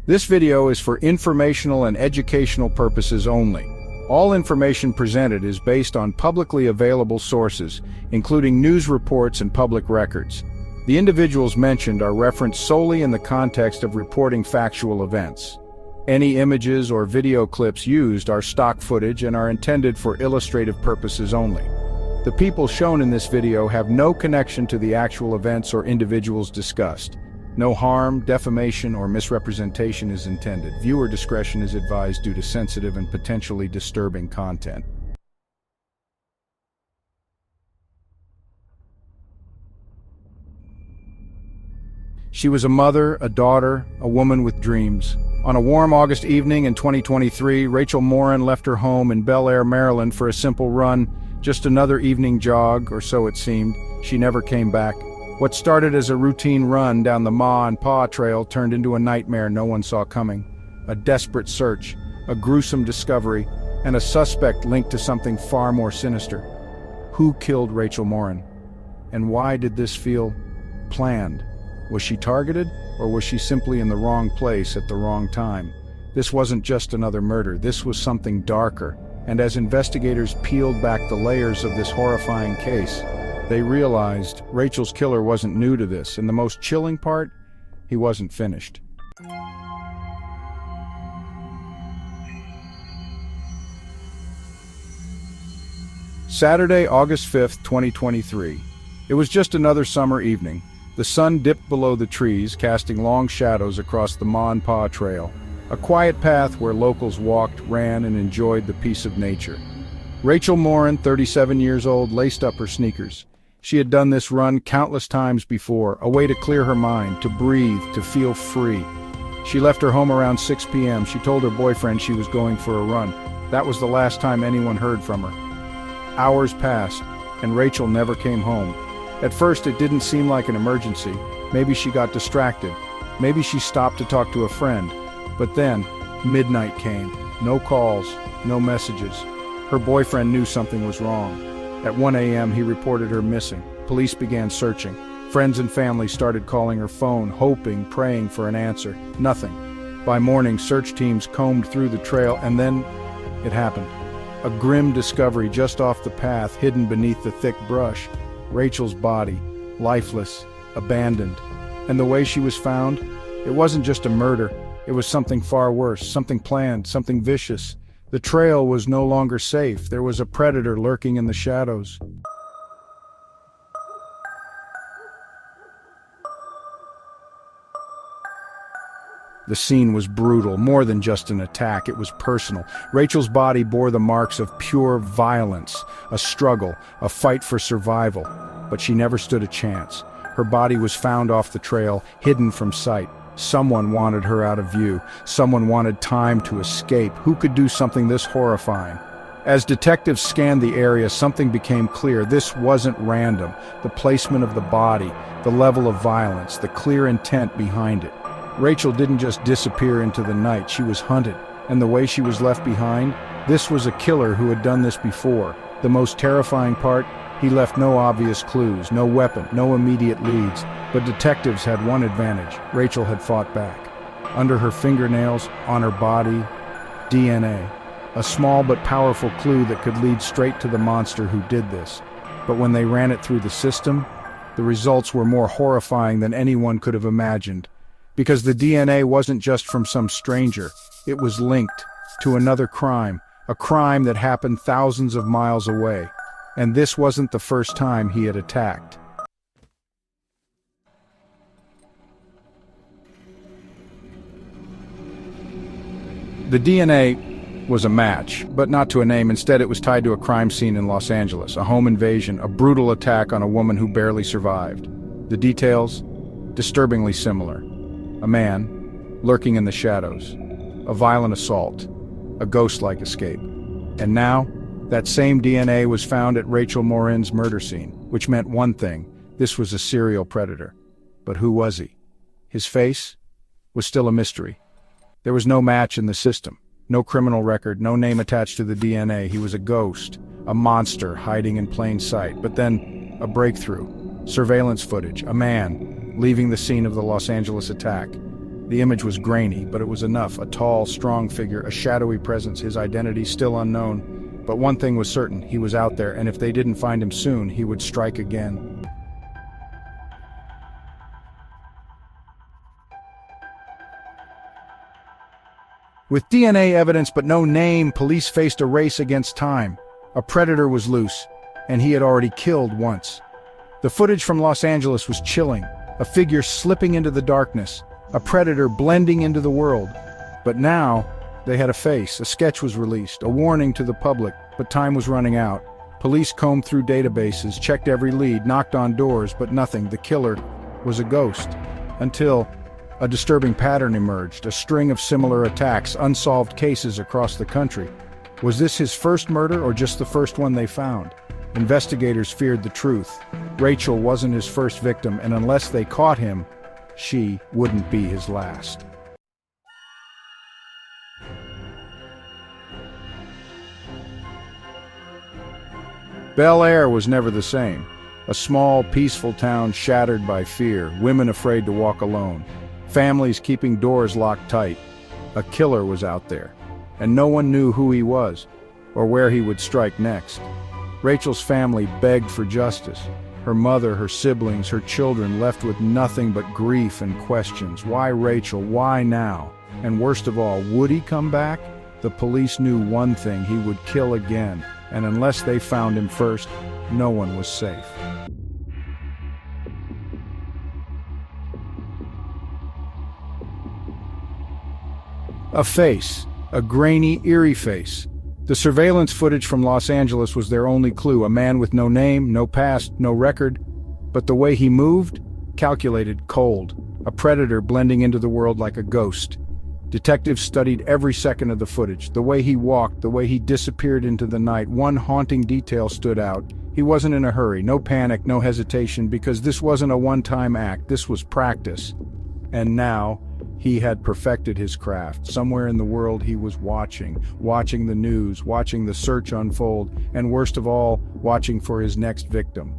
This video is for informational and educational purposes only. All information presented is based on publicly available sources, including news reports and public records. The individuals mentioned are referenced solely in the context of reporting factual events. Any images or video clips used are stock footage and are intended for illustrative purposes only. The people shown in this video have no connection to the actual events or individuals discussed. No harm, defamation, or misrepresentation is intended. Viewer discretion is advised due to sensitive and potentially disturbing content. She was a mother, a daughter, a woman with dreams. On a warm August evening in 2023, Rachel Morin left her home in Bel Air, Maryland for a simple run, just another evening jog, or so it seemed. She never came back. What started as a routine run down the Ma and Pa trail turned into a nightmare no one saw coming. A desperate search, a gruesome discovery, and a suspect linked to something far more sinister. Who killed Rachel Morin? And why did this feel planned? Was she targeted, or was she simply in the wrong place at the wrong time? This wasn't just another murder, this was something darker, and as investigators peeled back the layers of this horrifying case, they realized Rachel's killer wasn't new to this, and the most chilling part, he wasn't finished. Saturday, August 5th, 2023. It was just another summer evening. The sun dipped below the trees, casting long shadows across the Ma and Pa trail, a quiet path where locals walked, ran, and enjoyed the peace of nature. Rachel Morin, 37 years old, laced up her sneakers. She had done this run countless times before, a way to clear her mind, to breathe, to feel free. She left her home around 6 p.m. She told her boyfriend she was going for a run. That was the last time anyone heard from her. Hours passed, and Rachel never came home. At first, it didn't seem like an emergency. Maybe she got distracted. Maybe she stopped to talk to a friend. But then, midnight came. No calls, no messages. Her boyfriend knew something was wrong. At 1 a.m., he reported her missing. Police began searching. Friends and family started calling her phone, hoping, praying for an answer. Nothing. By morning, search teams combed through the trail, and then it happened. A grim discovery just off the path, hidden beneath the thick brush. Rachel's body, lifeless, abandoned. And the way she was found, it wasn't just a murder. It was something far worse, something planned, something vicious. The trail was no longer safe. There was a predator lurking in the shadows. The scene was brutal, more than just an attack, it was personal. Rachel's body bore the marks of pure violence, a struggle, a fight for survival. But she never stood a chance. Her body was found off the trail, hidden from sight. Someone wanted her out of view. Someone wanted time to escape. Who could do something this horrifying? As detectives scanned the area, something became clear. This wasn't random. The placement of the body, the level of violence, the clear intent behind it. Rachel didn't just disappear into the night, she was hunted. And the way she was left behind, this was a killer who had done this before. The most terrifying part, he left no obvious clues, no weapon, no immediate leads. But detectives had one advantage. Rachel had fought back. Under her fingernails, on her body, DNA. A small but powerful clue that could lead straight to the monster who did this. But when they ran it through the system, the results were more horrifying than anyone could have imagined. Because the DNA wasn't just from some stranger. It was linked to another crime, a crime that happened thousands of miles away. And this wasn't the first time he had attacked. The DNA was a match, but not to a name. Instead, it was tied to a crime scene in Los Angeles, a home invasion, a brutal attack on a woman who barely survived. The details? Disturbingly similar. A man, lurking in the shadows. A violent assault. A ghost-like escape. And now, that same DNA was found at Rachel Morin's murder scene, which meant one thing: this was a serial predator. But who was he? His face was still a mystery. There was no match in the system, no criminal record, no name attached to the DNA. He was a ghost, a monster hiding in plain sight. But then, a breakthrough. Surveillance footage, a man leaving the scene of the Los Angeles attack. The image was grainy, but it was enough. A tall, strong figure, a shadowy presence, his identity still unknown. But one thing was certain, he was out there, and if they didn't find him soon, he would strike again. With DNA evidence but no name, police faced a race against time. A predator was loose, and he had already killed once. The footage from Los Angeles was chilling, a figure slipping into the darkness, a predator blending into the world. But now, they had a face. A sketch was released, a warning to the public, but time was running out. Police combed through databases, checked every lead, knocked on doors, but nothing. The killer was a ghost. Until a disturbing pattern emerged, a string of similar attacks, unsolved cases across the country. Was this his first murder or just the first one they found? Investigators feared the truth. Rachel wasn't his first victim, and unless they caught him, she wouldn't be his last. Bel Air was never the same. A small, peaceful town shattered by fear, women afraid to walk alone, families keeping doors locked tight. A killer was out there, and no one knew who he was or where he would strike next. Rachel's family begged for justice. Her mother, her siblings, her children left with nothing but grief and questions. Why Rachel? Why now? And worst of all, would he come back? The police knew one thing: he would kill again, and unless they found him first, no one was safe. A face, a grainy, eerie face. The surveillance footage from Los Angeles was their only clue. A man with no name, no past, no record. But the way he moved, calculated, cold. A predator blending into the world like a ghost. Detectives studied every second of the footage. The way he walked, the way he disappeared into the night. One haunting detail stood out. He wasn't in a hurry, no panic, no hesitation, because this wasn't a one-time act. This was practice. And now, he had perfected his craft. Somewhere in the world he was watching the news, watching the search unfold, and worst of all, watching for his next victim.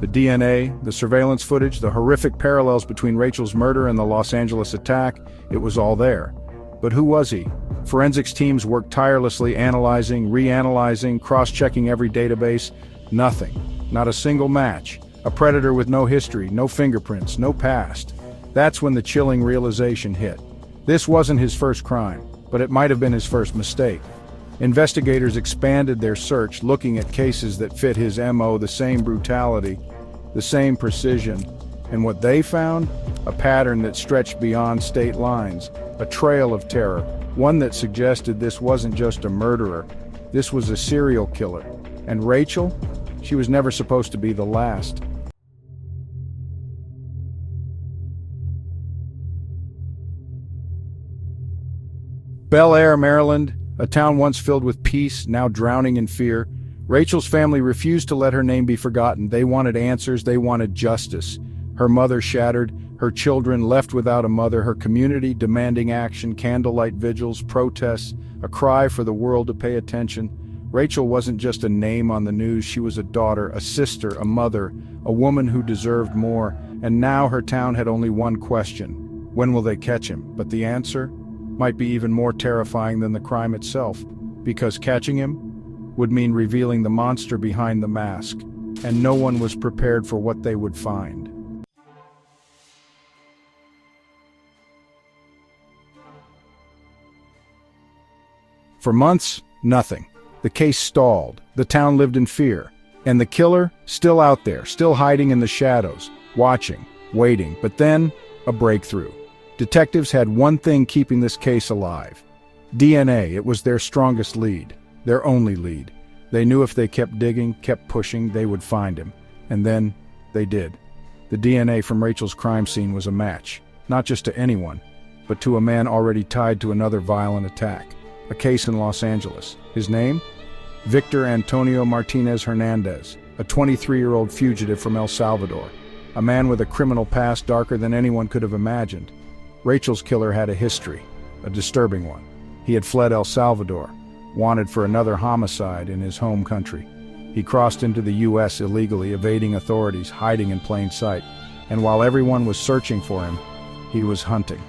The DNA, the surveillance footage, the horrific parallels between Rachel's murder and the Los Angeles attack, it was all there. But who was he? Forensics teams worked tirelessly, analyzing, reanalyzing, cross-checking every database. Nothing. Not a single match. A predator with no history, no fingerprints, no past. That's when the chilling realization hit. This wasn't his first crime, but it might have been his first mistake. Investigators expanded their search, looking at cases that fit his MO, the same brutality, the same precision. And what they found? A pattern that stretched beyond state lines, a trail of terror, one that suggested this wasn't just a murderer, this was a serial killer. And Rachel? She was never supposed to be the last. Bel Air, Maryland, a town once filled with peace, now drowning in fear. Rachel's family refused to let her name be forgotten. They wanted answers, they wanted justice. Her mother shattered, her children left without a mother, her community demanding action, candlelight vigils, protests, a cry for the world to pay attention. Rachel wasn't just a name on the news, she was a daughter, a sister, a mother, a woman who deserved more. And now her town had only one question: when will they catch him? But the answer might be even more terrifying than the crime itself, because catching him would mean revealing the monster behind the mask, and no one was prepared for what they would find. For months, nothing. The case stalled. The town lived in fear. And the killer, still out there, still hiding in the shadows, watching, waiting. But then, a breakthrough. Detectives had one thing keeping this case alive. DNA. It was their strongest lead. Their only lead. They knew if they kept digging, kept pushing, they would find him. And then, they did. The DNA from Rachel's crime scene was a match. Not just to anyone, but to a man already tied to another violent attack. A case in Los Angeles. His name? Victor Antonio Martinez Hernandez, a 23-year-old fugitive from El Salvador. A man with a criminal past darker than anyone could have imagined. Rachel's killer had a history, a disturbing one. He had fled El Salvador, wanted for another homicide in his home country. He crossed into the U.S. illegally, evading authorities, hiding in plain sight. And while everyone was searching for him, he was hunting.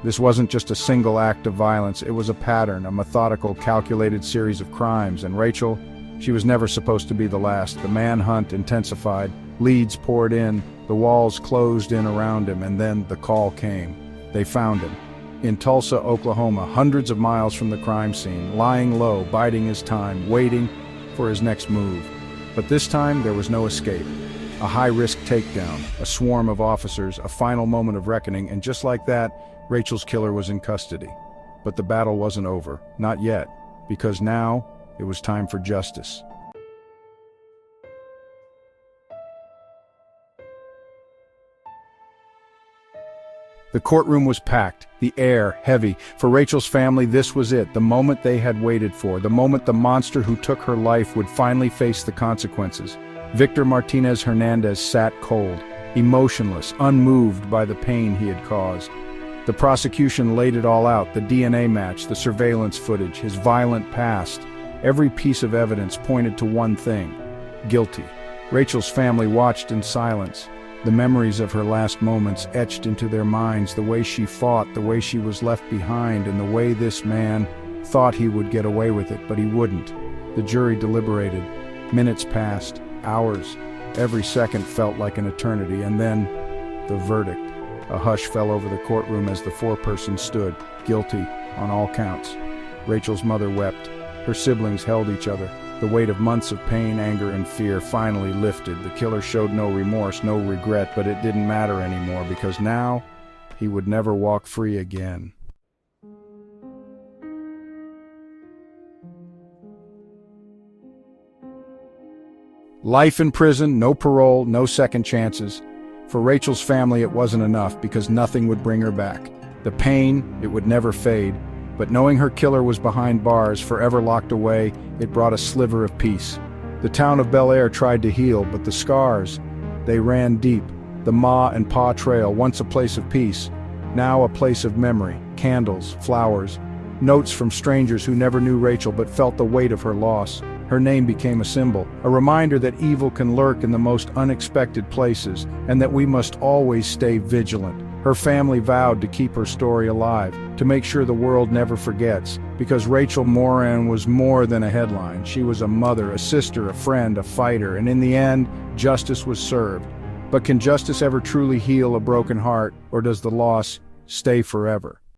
This wasn't just a single act of violence, it was a pattern, a methodical, calculated series of crimes. And Rachel, she was never supposed to be the last. The manhunt intensified, leads poured in, the walls closed in around him, and then the call came. They found him. In Tulsa, Oklahoma, hundreds of miles from the crime scene, lying low, biding his time, waiting for his next move. But this time, there was no escape. A high-risk takedown, a swarm of officers, a final moment of reckoning, and just like that, Rachel's killer was in custody. But the battle wasn't over, not yet, because now it was time for justice. The courtroom was packed, the air heavy. For Rachel's family, this was it, the moment they had waited for, the moment the monster who took her life would finally face the consequences. Victor Martinez Hernandez sat cold, emotionless, unmoved by the pain he had caused. The prosecution laid it all out, the DNA match, the surveillance footage, his violent past. Every piece of evidence pointed to one thing: guilty. Rachel's family watched in silence. The memories of her last moments etched into their minds, the way she fought, the way she was left behind, and the way this man thought he would get away with it, but he wouldn't. The jury deliberated. Minutes passed, hours. Every second felt like an eternity, and then the verdict. A hush fell over the courtroom as the foreperson stood, guilty on all counts. Rachel's mother wept. Her siblings held each other. The weight of months of pain, anger, and fear finally lifted. The killer showed no remorse, no regret, but it didn't matter anymore because now he would never walk free again. Life in prison, no parole, no second chances. For Rachel's family, it wasn't enough because nothing would bring her back. The pain, it would never fade. But knowing her killer was behind bars, forever locked away, it brought a sliver of peace. The town of Bel Air tried to heal, but the scars, they ran deep. The Ma and Pa Trail, once a place of peace, now a place of memory, candles, flowers, notes from strangers who never knew Rachel but felt the weight of her loss. Her name became a symbol, a reminder that evil can lurk in the most unexpected places, and that we must always stay vigilant. Her family vowed to keep her story alive, to make sure the world never forgets, because Rachel Morin was more than a headline. She was a mother, a sister, a friend, a fighter, and in the end, justice was served. But can justice ever truly heal a broken heart, or does the loss stay forever?